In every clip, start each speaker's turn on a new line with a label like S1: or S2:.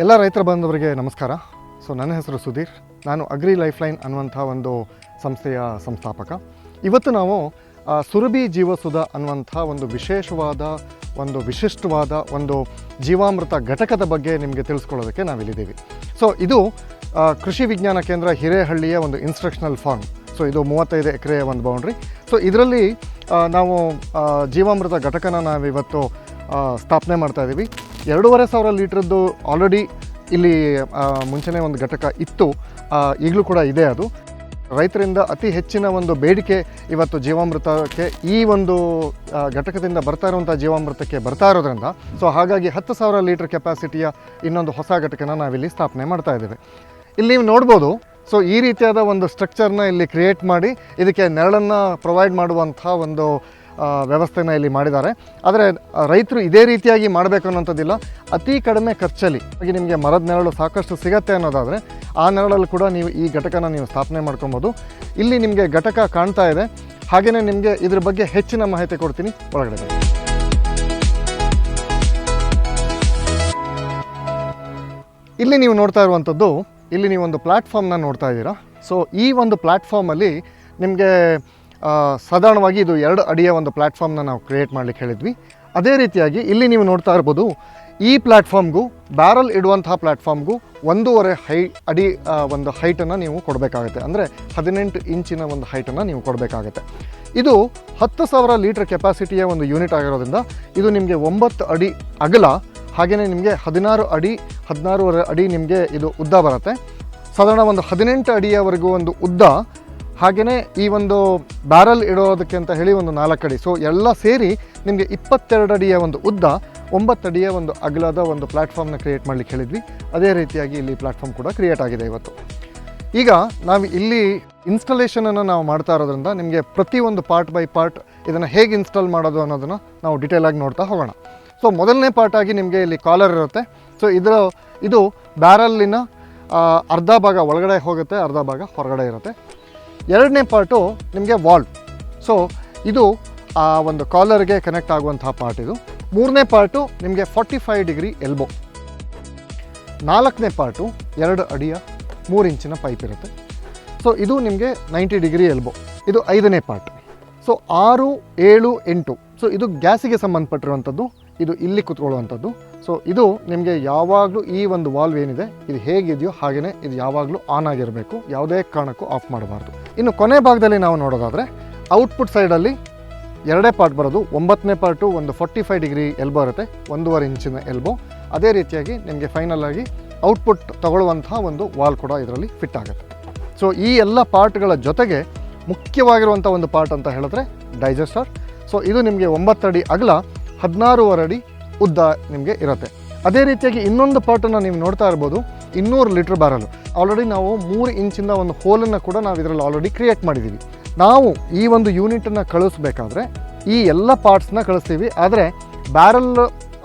S1: ಎಲ್ಲ ರೈತರ ಬಾಂಧವರಿಗೆ ನಮಸ್ಕಾರ. ನನ್ನ ಹೆಸರು ಸುಧೀರ್. ನಾನು ಅಗ್ರಿ ಲೈಫ್ಲೈನ್ ಅನ್ನುವಂಥ ಒಂದು ಸಂಸ್ಥೆಯ ಸಂಸ್ಥಾಪಕ. ಇವತ್ತು ನಾವು ಸುರಭಿ ಜೀವಸುಧ ಅನ್ನುವಂಥ ಒಂದು ವಿಶಿಷ್ಟವಾದ ಒಂದು ಜೀವಾಮೃತ ಘಟಕದ ಬಗ್ಗೆ ನಿಮಗೆ ತಿಳಿಸ್ಕೊಳ್ಳೋದಕ್ಕೆ ನಾವಿಲ್ಲಿದ್ದೀವಿ. ಇದು ಕೃಷಿ ವಿಜ್ಞಾನ ಕೇಂದ್ರ ಹಿರೇಹಳ್ಳಿಯ ಒಂದು ಇನ್ಸ್ಟ್ರಕ್ಷನಲ್ ಫಾರ್ಮ್. ಇದು 35 ಎಕರೆಯ ಒಂದು ಬೌಂಡ್ರಿ. ಇದರಲ್ಲಿ ನಾವು ಜೀವಾಮೃತ ಘಟಕನ ನಾವಿವತ್ತು ಸ್ಥಾಪನೆ ಮಾಡ್ತಾಯಿದ್ದೀವಿ. 2,500 ಲೀಟ್ರದ್ದು ಆಲ್ರೆಡಿ ಇಲ್ಲಿ ಮುಂಚೆನೇ ಒಂದು ಘಟಕ ಇತ್ತು, ಈಗಲೂ ಕೂಡ ಇದೆ. ಅದು ರೈತರಿಂದ ಅತಿ ಹೆಚ್ಚಿನ ಒಂದು ಬೇಡಿಕೆ ಇವತ್ತು ಜೀವಾಮೃತಕ್ಕೆ ಈ ಒಂದು ಘಟಕದಿಂದ ಬರ್ತಾ ಇರುವಂಥ ಜೀವಾಮೃತಕ್ಕೆ ಬರ್ತಾ ಇರೋದ್ರಿಂದ ಹಾಗಾಗಿ 10,000 ಲೀಟ್ರ್ ಕೆಪಾಸಿಟಿಯ ಇನ್ನೊಂದು ಹೊಸ ಘಟಕನ ನಾವಿಲ್ಲಿ ಸ್ಥಾಪನೆ ಮಾಡ್ತಾ ಇದ್ದೇವೆ. ಇಲ್ಲಿ ನೀವು ನೋಡ್ಬೋದು, ಈ ರೀತಿಯಾದ ಒಂದು ಸ್ಟ್ರಕ್ಚರ್ನ ಇಲ್ಲಿ ಕ್ರಿಯೇಟ್ ಮಾಡಿ ಇದಕ್ಕೆ ನೆರಳನ್ನು ಪ್ರೊವೈಡ್ ಮಾಡುವಂಥ ಒಂದು ವ್ಯವಸ್ಥೆನ ಇಲ್ಲಿ ಮಾಡಿದ್ದಾರೆ. ಆದರೆ ರೈತರು ಇದೇ ರೀತಿಯಾಗಿ ಮಾಡಬೇಕು ಅನ್ನೋಂಥದ್ದಿಲ್ಲ. ಅತಿ ಕಡಿಮೆ ಖರ್ಚಲ್ಲಿ ನಿಮಗೆ ಮರದ ನೆರಳು ಸಾಕಷ್ಟು ಸಿಗತ್ತೆ ಅನ್ನೋದಾದರೆ ಆ ನೆರಳಲ್ಲಿ ಕೂಡ ನೀವು ಈ ಘಟಕನ ನೀವು ಸ್ಥಾಪನೆ ಮಾಡ್ಕೊಬೋದು. ಇಲ್ಲಿ ನಿಮಗೆ ಘಟಕ ಕಾಣ್ತಾ ಇದೆ. ಹಾಗೆಯೇ ನಿಮಗೆ ಇದ್ರ ಬಗ್ಗೆ ಹೆಚ್ಚಿನ ಮಾಹಿತಿ ಕೊಡ್ತೀನಿ. ಒಳಗಡೆ ಇಲ್ಲಿ ನೀವು ನೋಡ್ತಾ ಇರುವಂಥದ್ದು, ಇಲ್ಲಿ ನೀವು ಒಂದು ಪ್ಲ್ಯಾಟ್ಫಾರ್ಮ್ನ ನೋಡ್ತಾ ಇದ್ದೀರಾ. ಈ ಒಂದು ಪ್ಲ್ಯಾಟ್ಫಾರ್ಮಲ್ಲಿ ನಿಮಗೆ ಸಾಧಾರಣವಾಗಿ ಇದು 2 ಅಡಿಯ ಒಂದು ಪ್ಲ್ಯಾಟ್ಫಾರ್ಮ್ನ ನಾವು ಕ್ರಿಯೇಟ್ ಮಾಡಲಿಕ್ಕೆ ಹೇಳಿದ್ವಿ. ಅದೇ ರೀತಿಯಾಗಿ ಇಲ್ಲಿ ನೀವು ನೋಡ್ತಾ ಇರ್ಬೋದು, ಈ ಪ್ಲ್ಯಾಟ್ಫಾರ್ಮ್ಗೂ ಬ್ಯಾರಲ್ ಇಡುವಂತಹ ಪ್ಲ್ಯಾಟ್ಫಾರ್ಮ್ಗೂ 1.5 ಅಡಿ ಒಂದು ಹೈಟನ್ನು ನೀವು ಕೊಡಬೇಕಾಗುತ್ತೆ. ಅಂದರೆ 18 ಇಂಚಿನ ಒಂದು ಹೈಟನ್ನು ನೀವು ಕೊಡಬೇಕಾಗುತ್ತೆ. ಇದು 10,000 ಲೀಟ್ರ್ ಕೆಪಾಸಿಟಿಯ ಒಂದು ಯೂನಿಟ್ ಆಗಿರೋದ್ರಿಂದ ಇದು ನಿಮಗೆ 9 ಅಡಿ ಅಗಲ, ಹಾಗೆಯೇ ನಿಮಗೆ 16.5 ಅಡಿ ನಿಮಗೆ ಇದು ಉದ್ದ ಬರುತ್ತೆ. ಸಾಧಾರಣ ಒಂದು 18 ಅಡಿಯವರೆಗೂ ಒಂದು ಉದ್ದ, ಹಾಗೆಯೇ ಈ ಒಂದು ಬ್ಯಾರಲ್ ಇಡೋದಕ್ಕೆ ಅಂತ ಹೇಳಿ ಒಂದು 4 ಅಡಿ. ಎಲ್ಲ ಸೇರಿ ನಿಮಗೆ 22 ಅಡಿಯ ಒಂದು ಉದ್ದ, 9 ಅಡಿಯ ಒಂದು ಅಗಲದ ಒಂದು ಪ್ಲ್ಯಾಟ್ಫಾರ್ಮ್ನ ಕ್ರಿಯೇಟ್ ಮಾಡಲಿಕ್ಕೆ ಹೇಳಿದ್ವಿ. ಅದೇ ರೀತಿಯಾಗಿ ಇಲ್ಲಿ ಪ್ಲ್ಯಾಟ್ಫಾರ್ಮ್ ಕೂಡ ಕ್ರಿಯೇಟ್ ಆಗಿದೆ ಇವತ್ತು. ಈಗ ನಾವು ಇಲ್ಲಿ ಇನ್ಸ್ಟಾಲೇಷನನ್ನು ನಾವು ಮಾಡ್ತಾ ಇರೋದ್ರಿಂದ ನಿಮಗೆ ಪ್ರತಿಯೊಂದು ಪಾರ್ಟ್ ಬೈ ಪಾರ್ಟ್ ಇದನ್ನು ಹೇಗೆ ಇನ್ಸ್ಟಾಲ್ ಮಾಡೋದು ಅನ್ನೋದನ್ನು ನಾವು ಡಿಟೇಲಾಗಿ ನೋಡ್ತಾ ಹೋಗೋಣ. ಮೊದಲನೇ ಪಾರ್ಟಾಗಿ ನಿಮಗೆ ಇಲ್ಲಿ ಕಾಲರ್ ಇರುತ್ತೆ. ಇದು ಬ್ಯಾರಲ್ಲಿನ ಅರ್ಧ ಭಾಗ ಒಳಗಡೆ ಹೋಗುತ್ತೆ, ಅರ್ಧ ಭಾಗ ಹೊರಗಡೆ ಇರುತ್ತೆ. ಎರಡನೇ ಪಾರ್ಟು ನಿಮಗೆ ವಾಲ್ವ್. ಇದು ಆ ಒಂದು ಕಾಲರ್ಗೆ ಕನೆಕ್ಟ್ ಆಗುವಂತಹ ಪಾರ್ಟ್ ಇದು. ಮೂರನೇ ಪಾರ್ಟು ನಿಮಗೆ 45 ಡಿಗ್ರಿ ಎಲ್ಬೋ. ನಾಲ್ಕನೇ ಪಾರ್ಟು 2 ಅಡಿಯ 3 ಇಂಚಿನ ಪೈಪ್ ಇರುತ್ತೆ. ಇದು ನಿಮಗೆ 90 ಡಿಗ್ರಿ ಎಲ್ಬೋ. ಇದು 5ನೇ ಪಾರ್ಟ್. 6, 7, 8 ಇದು ಗ್ಯಾಸಿಗೆ ಸಂಬಂಧಪಟ್ಟಿರುವಂಥದ್ದು. ಇದು ಇಲ್ಲಿ ಕೂತ್ಕೊಳ್ಳುವಂಥದ್ದು. ಇದು ನಿಮಗೆ ಯಾವಾಗಲೂ ಈ ಒಂದು ವಾಲ್ವ್ ಏನಿದೆ ಇದು ಹೇಗಿದೆಯೋ ಹಾಗೆಯೇ ಇದು ಯಾವಾಗಲೂ ಆನ್ ಆಗಿರಬೇಕು, ಯಾವುದೇ ಕಾರಣಕ್ಕೂ ಆಫ್ ಮಾಡಬಾರ್ದು. ಇನ್ನು ಕೊನೆ ಭಾಗದಲ್ಲಿ ನಾವು ನೋಡೋದಾದರೆ ಔಟ್ಪುಟ್ ಸೈಡಲ್ಲಿ 2 ಪಾರ್ಟ್ ಬರೋದು. 9ನೇ ಪಾರ್ಟು ಒಂದು 45 ಡಿಗ್ರಿ ಎಲ್ಬೋ ಇರುತ್ತೆ, 1.5 ಇಂಚಿನ ಎಲ್ಬೋ. ಅದೇ ರೀತಿಯಾಗಿ ನಿಮಗೆ ಫೈನಲ್ ಆಗಿ ಔಟ್ಪುಟ್ ತಗೊಳ್ಳುವಂಥ ಒಂದು ವಾಲ್ ಕೂಡ ಇದರಲ್ಲಿ ಫಿಟ್ ಆಗುತ್ತೆ. ಈ ಎಲ್ಲ ಪಾರ್ಟ್ಗಳ ಜೊತೆಗೆ ಮುಖ್ಯವಾಗಿರುವಂಥ ಒಂದು ಪಾರ್ಟ್ ಅಂತ ಹೇಳಿದ್ರೆ ಡೈಜೆಸ್ಟರ್. ಇದು ನಿಮಗೆ 9 ಅಡಿ ಅಗಲ, 16.5 ಅಡಿ ಉದ್ದ ನಿಮಗೆ ಇರುತ್ತೆ. ಅದೇ ರೀತಿಯಾಗಿ ಇನ್ನೊಂದು ಪಾರ್ಟನ್ನು ನೀವು ನೋಡ್ತಾ ಇರ್ಬೋದು, 200 ಲೀಟ್ರ್ ಬ್ಯಾರಲ್. ಆಲ್ರೆಡಿ ನಾವು 3 ಇಂಚಿಂದ ಒಂದು ಹೋಲನ್ನು ಕೂಡ ನಾವು ಇದರಲ್ಲಿ ಆಲ್ರೆಡಿ ಕ್ರಿಯೇಟ್ ಮಾಡಿದ್ದೀವಿ. ನಾವು ಈ ಒಂದು ಯೂನಿಟನ್ನು ಕಳಿಸ್ಬೇಕಾದ್ರೆ ಈ ಎಲ್ಲ ಪಾರ್ಟ್ಸ್ನ ಕಳಿಸ್ತೀವಿ, ಆದರೆ ಬ್ಯಾರಲ್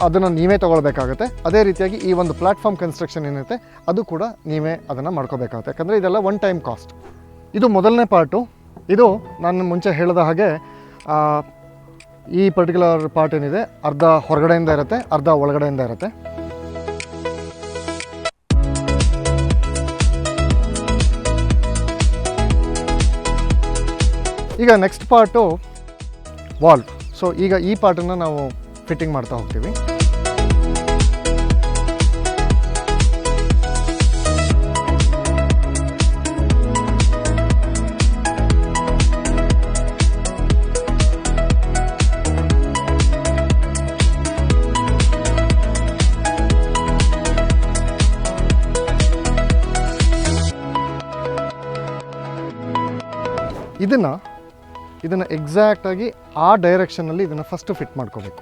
S1: ಅದನ್ನು ನೀವೇ ತೊಗೊಳ್ಬೇಕಾಗುತ್ತೆ. ಅದೇ ರೀತಿಯಾಗಿ ಈ ಒಂದು ಪ್ಲ್ಯಾಟ್ಫಾರ್ಮ್ ಕನ್ಸ್ಟ್ರಕ್ಷನ್ ಏನಿರುತ್ತೆ ಅದು ಕೂಡ ನೀವೇ ಅದನ್ನು ಮಾಡ್ಕೋಬೇಕಾಗುತ್ತೆ, ಯಾಕಂದರೆ ಇದೆಲ್ಲ ಒನ್ ಟೈಮ್ ಕಾಸ್ಟ್. ಇದು ಮೊದಲನೇ ಪಾರ್ಟು. ಇದು ನಾನು ಮುಂಚೆ ಹೇಳಿದ ಹಾಗೆ ಈ ಪರ್ಟಿಕ್ಯುಲರ್ ಪಾರ್ಟ್ ಏನಿದೆ ಅರ್ಧ ಹೊರಗಡೆಯಿಂದ ಇರುತ್ತೆ, ಅರ್ಧ ಒಳಗಡೆಯಿಂದ ಇರುತ್ತೆ. ಈಗ ನೆಕ್ಸ್ಟ್ ಪಾರ್ಟು ವಾಲ್ವ್. ಈಗ ಈ ಪಾರ್ಟನ್ನು ನಾವು ಫಿಟ್ಟಿಂಗ್ ಮಾಡ್ತಾ ಹೋಗ್ತೀವಿ. ಇದನ್ನು ಎಕ್ಸಾಕ್ಟಾಗಿ ಆ ಡೈರೆಕ್ಷನಲ್ಲಿ ಇದನ್ನು ಫಸ್ಟ್ ಫಿಟ್ ಮಾಡ್ಕೋಬೇಕು.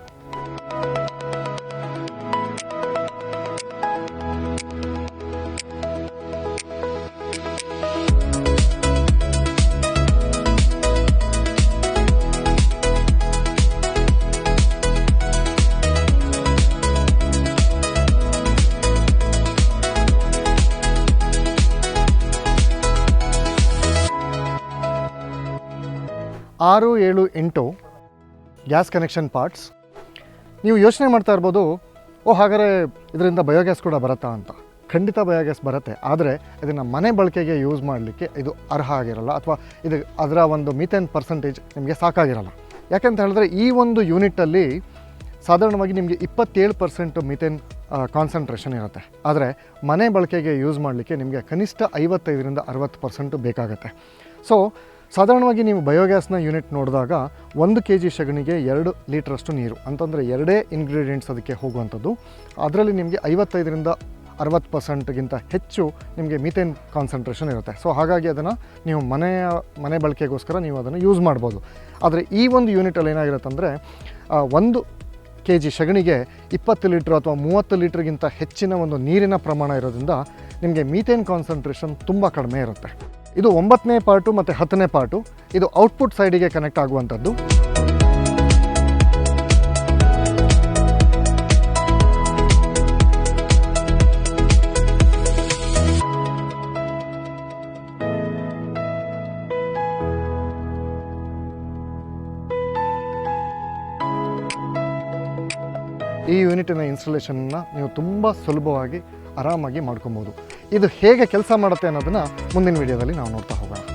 S1: ಆರು ಏಳು ಎಂಟು ಗ್ಯಾಸ್ ಕನೆಕ್ಷನ್ ಪಾರ್ಟ್ಸ್. ನೀವು ಯೋಚನೆ ಮಾಡ್ತಾ ಇರ್ಬೋದು, ಓ ಹಾಗಾದರೆ ಇದರಿಂದ ಬಯೋಗ್ಯಾಸ್ ಕೂಡ ಬರುತ್ತಾ ಅಂತ. ಖಂಡಿತ ಬಯೋಗ್ಯಾಸ್ ಬರುತ್ತೆ, ಆದರೆ ಇದನ್ನು ಮನೆ ಬಳಕೆಗೆ ಯೂಸ್ ಮಾಡಲಿಕ್ಕೆ ಇದು ಅರ್ಹ ಆಗಿರಲ್ಲ, ಅಥವಾ ಇದು ಅದರ ಒಂದು ಮೀಥೇನ್ ಪರ್ಸೆಂಟೇಜ್ ನಿಮಗೆ ಸಾಕಾಗಿರಲ್ಲ. ಯಾಕೆಂತ ಹೇಳಿದ್ರೆ ಈ ಒಂದು ಯೂನಿಟಲ್ಲಿ ಸಾಧಾರಣವಾಗಿ ನಿಮಗೆ 27% ಮೀಥೇನ್ ಕಾನ್ಸಂಟ್ರೇಷನ್ ಇರುತ್ತೆ. ಆದರೆ ಮನೆ ಬಳಕೆಗೆ ಯೂಸ್ ಮಾಡಲಿಕ್ಕೆ ನಿಮಗೆ ಕನಿಷ್ಠ 55ರಿಂದ 60% ಬೇಕಾಗುತ್ತೆ. ಸೊ ಸಾಧಾರಣವಾಗಿ ನೀವು ಬಯೋಗ್ಯಾಸ್ನ ಯೂನಿಟ್ ನೋಡಿದಾಗ 1 kg ಸಗಣಿಗೆ 2 ಲೀಟ್ರಷ್ಟು ನೀರು ಅಂತಂದರೆ ಎರಡೇ ಇಂಗ್ರೀಡಿಯೆಂಟ್ಸ್ ಅದಕ್ಕೆ ಹೋಗುವಂಥದ್ದು. ಅದರಲ್ಲಿ ನಿಮಗೆ 55ರಿಂದ 60%ಗಿಂತ ಹೆಚ್ಚು ನಿಮಗೆ ಮೀಥೇನ್ ಕಾನ್ಸಂಟ್ರೇಷನ್ ಇರುತ್ತೆ. ಸೊ ಹಾಗಾಗಿ ಅದನ್ನು ನೀವು ಮನೆ ಬಳಕೆಗೋಸ್ಕರ ನೀವು ಅದನ್ನು ಯೂಸ್ ಮಾಡ್ಬೋದು. ಆದರೆ ಈ ಒಂದು ಯೂನಿಟಲ್ಲಿ ಏನಾಗಿರುತ್ತೆ ಅಂದರೆ 1 kg ಸಗಣಿಗೆ 20 ಲೀಟ್ರ್ ಅಥವಾ 30 ಲೀಟ್ರ್ಗಿಂತ ಹೆಚ್ಚಿನ ಒಂದು ನೀರಿನ ಪ್ರಮಾಣ ಇರೋದ್ರಿಂದ ನಿಮಗೆ ಮೀಥೇನ್ ಕಾನ್ಸಂಟ್ರೇಷನ್ ತುಂಬ ಕಡಿಮೆ ಇರುತ್ತೆ. ಇದು 9ನೇ ಪಾರ್ಟು ಮತ್ತು 10ನೇ ಪಾರ್ಟು. ಇದು ಔಟ್ಪುಟ್ ಸೈಡಿಗೆ ಕನೆಕ್ಟ್ ಆಗುವಂಥದ್ದು. ಈ ಯೂನಿಟಿನ ಇನ್ಸ್ಟಾಲೇಷನ್ನ ನೀವು ತುಂಬ ಸುಲಭವಾಗಿ ಆರಾಮಾಗಿ ಮಾಡ್ಕೊಬೋದು. ಇದು ಹೇಗೆ ಕೆಲಸ ಮಾಡುತ್ತೆ ಅನ್ನೋದನ್ನು ಮುಂದಿನ ವೀಡಿಯೋದಲ್ಲಿ ನಾವು ನೋಡ್ತಾ ಹೋಗೋಣ.